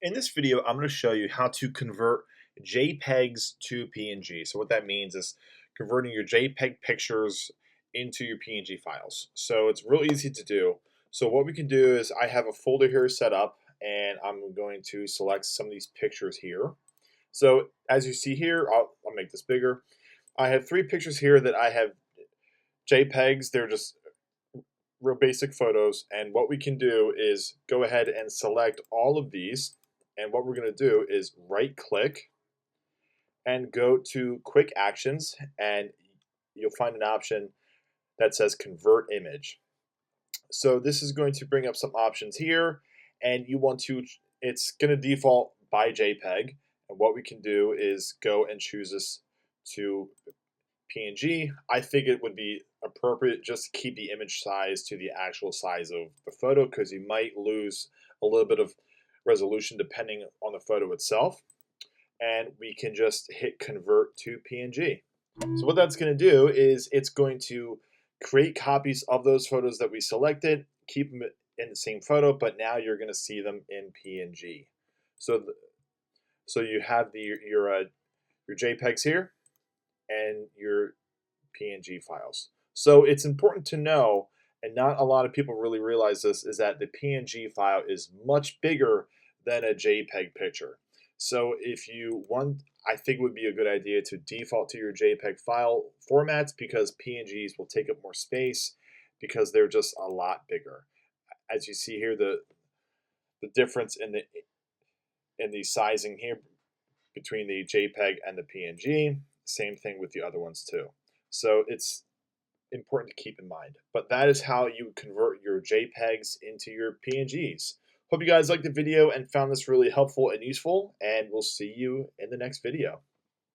In this video, I'm going to show you how to convert JPEGs to PNG. So what that means is converting your JPEG pictures into your PNG files. So it's real easy to do. So what we can do is I have a folder here set up and I'm going to select some of these pictures here. So as you see here, I'll make this bigger. I have 3 pictures here that I have JPEGs. They're just real basic photos, and what we can do is go ahead and select all of these, and what we're going to do is right click and go to quick actions, and you'll find an option that says convert image. So this is going to bring up some options here, and it's going to default by JPEG, and what we can do is go and choose this to PNG. I think it would be appropriate just to keep the image size to the actual size of the photo, because you might lose a little bit of resolution depending on the photo itself. And we can just hit convert to PNG. So what that's going to do is it's going to create copies of those photos that we selected, keep them in the same photo, but now you're going to see them in PNG. So you have your JPEGs here and your PNG files. So it's important to know, and not a lot of people really realize this, is that the PNG file is much bigger than a JPEG picture. So if you want, I think it would be a good idea to default to your JPEG file formats, because PNGs will take up more space because they're just a lot bigger. As you see here, the difference in the sizing here between the JPEG and the PNG. Same thing with the other ones too. So it's important to keep in mind. But that is how you convert your JPEGs into your PNGs. Hope you guys liked the video and found this really helpful and useful, and we'll see you in the next video.